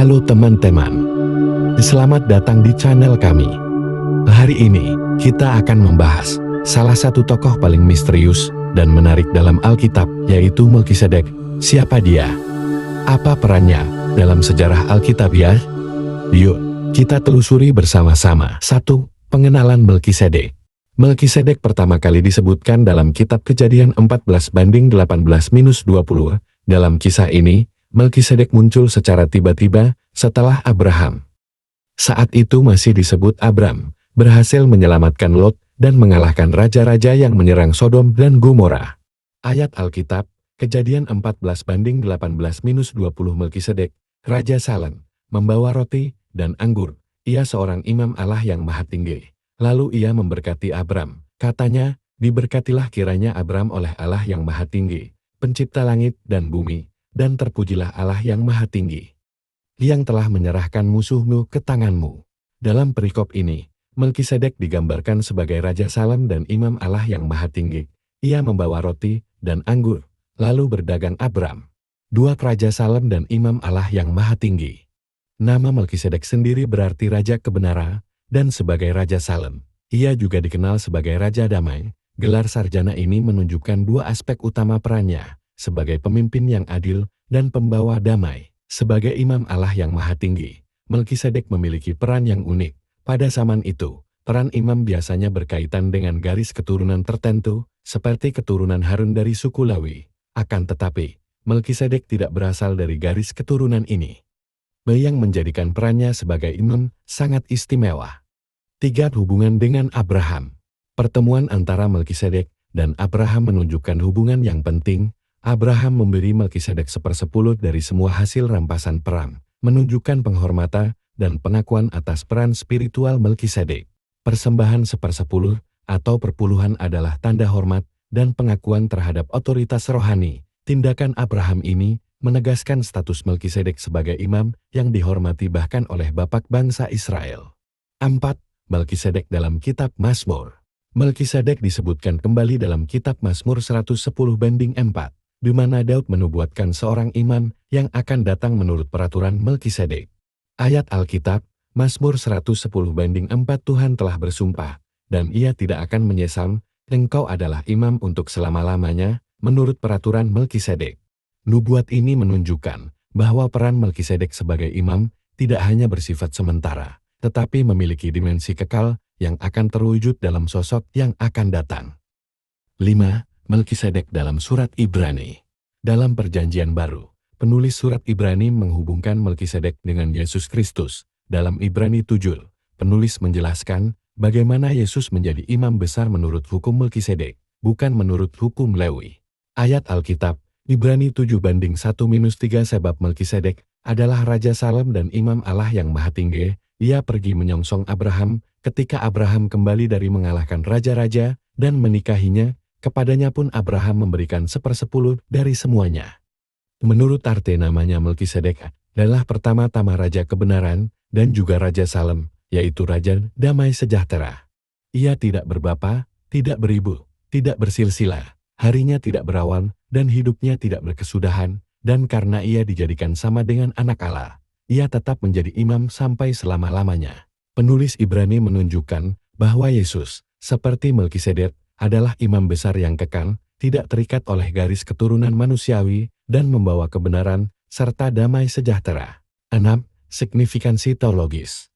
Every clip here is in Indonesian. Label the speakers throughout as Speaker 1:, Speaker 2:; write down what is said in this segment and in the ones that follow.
Speaker 1: Halo teman-teman, selamat datang di channel kami. Hari ini, kita akan membahas salah satu tokoh paling misterius dan menarik dalam Alkitab, yaitu Melkisedek. Siapa dia? Apa perannya dalam sejarah Alkitabiah? Yuk, kita telusuri bersama-sama. 1. Pengenalan Melkisedek. Melkisedek pertama kali disebutkan dalam kitab Kejadian 14:18-20. Dalam kisah ini, Melkisedek muncul secara tiba-tiba setelah Abraham. Saat itu masih disebut Abram, berhasil menyelamatkan Lot dan mengalahkan raja-raja yang menyerang Sodom dan Gomora. Ayat Alkitab, Kejadian 14:18-20. Melkisedek, Raja Salem, membawa roti dan anggur. Ia seorang imam Allah yang maha tinggi. Lalu ia memberkati Abram. Katanya, diberkatilah kiranya Abram oleh Allah yang maha tinggi, pencipta langit dan bumi. Dan terpujilah Allah yang maha tinggi, yang telah menyerahkan musuhmu ke tanganmu. Dalam perikop ini, Melkisedek digambarkan sebagai Raja Salem dan Imam Allah yang maha tinggi. Ia membawa roti dan anggur, lalu berdagang Abram. 2. Raja Salem dan Imam Allah yang maha tinggi. Nama Melkisedek sendiri berarti Raja Kebenaran, dan sebagai Raja Salem, ia juga dikenal sebagai Raja Damai. Gelar sarjana ini menunjukkan dua aspek utama perannya, sebagai pemimpin yang adil dan pembawa damai. Sebagai imam Allah yang maha tinggi, Melkisedek memiliki peran yang unik. Pada zaman itu, peran imam biasanya berkaitan dengan garis keturunan tertentu, seperti keturunan Harun dari suku Lawi. Akan tetapi, Melkisedek tidak berasal dari garis keturunan ini, yang menjadikan perannya sebagai imam sangat istimewa. 3. Hubungan dengan Abraham. Pertemuan antara Melkisedek dan Abraham menunjukkan hubungan yang penting. Abraham memberi Melkisedek 1/10 dari semua hasil rampasan perang, menunjukkan penghormatan dan pengakuan atas peran spiritual Melkisedek. Persembahan 1/10 atau perpuluhan adalah tanda hormat dan pengakuan terhadap otoritas rohani. Tindakan Abraham ini menegaskan status Melkisedek sebagai imam yang dihormati bahkan oleh bapak bangsa Israel. 4. Melkisedek dalam kitab Mazmur. Melkisedek disebutkan kembali dalam kitab Mazmur 110/4. Di mana Daud menubuatkan seorang imam yang akan datang menurut peraturan Melkisedek. Ayat Alkitab, Mazmur 110/4. Tuhan telah bersumpah, dan ia tidak akan menyesal, engkau adalah imam untuk selama-lamanya, menurut peraturan Melkisedek. Nubuat ini menunjukkan bahwa peran Melkisedek sebagai imam tidak hanya bersifat sementara, tetapi memiliki dimensi kekal yang akan terwujud dalam sosok yang akan datang. 5. Melkisedek dalam surat Ibrani. Dalam perjanjian baru, penulis surat Ibrani menghubungkan Melkisedek dengan Yesus Kristus. Dalam Ibrani 7, penulis menjelaskan bagaimana Yesus menjadi imam besar menurut hukum Melkisedek, bukan menurut hukum Lewi. Ayat Alkitab, Ibrani 7:1-3. Sebab Melkisedek adalah Raja Salem dan Imam Allah yang maha tinggi. Ia pergi menyongsong Abraham ketika Abraham kembali dari mengalahkan raja-raja dan menikahinya. Kepadanya pun Abraham memberikan 1/10 dari semuanya. Menurut arti namanya Melkisedek adalah pertama-tama Raja Kebenaran dan juga Raja Salem, yaitu Raja Damai Sejahtera. Ia tidak berbapa, tidak beribu, tidak bersilsilah, harinya tidak berawan, dan hidupnya tidak berkesudahan, dan karena ia dijadikan sama dengan anak Allah, ia tetap menjadi imam sampai selama-lamanya. Penulis Ibrani menunjukkan bahwa Yesus, seperti Melkisedek, adalah imam besar yang kekal, tidak terikat oleh garis keturunan manusiawi, dan membawa kebenaran, serta damai sejahtera. 6. Signifikansi teologis.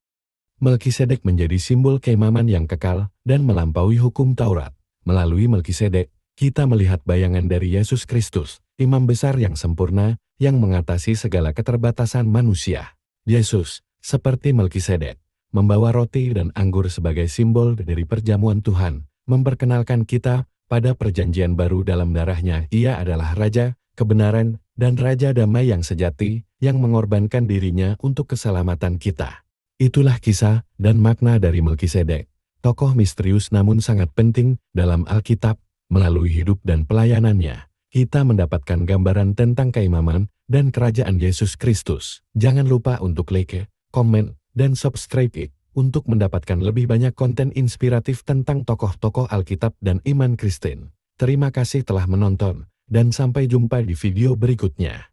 Speaker 1: Melkisedek menjadi simbol keimaman yang kekal, dan melampaui hukum Taurat. Melalui Melkisedek, kita melihat bayangan dari Yesus Kristus, imam besar yang sempurna, yang mengatasi segala keterbatasan manusia. Yesus, seperti Melkisedek, membawa roti dan anggur sebagai simbol dari perjamuan Tuhan, memperkenalkan kita pada perjanjian baru dalam darahnya. Ia adalah Raja Kebenaran dan Raja Damai yang sejati, yang mengorbankan dirinya untuk keselamatan kita. Itulah kisah dan makna dari Melkisedek, tokoh misterius namun sangat penting dalam Alkitab. Melalui hidup dan pelayanannya, kita mendapatkan gambaran tentang keimaman dan kerajaan Yesus Kristus. Jangan lupa untuk like, komen, dan subscribe untuk mendapatkan lebih banyak konten inspiratif tentang tokoh-tokoh Alkitab dan iman Kristen. Terima kasih telah menonton, dan sampai jumpa di video berikutnya.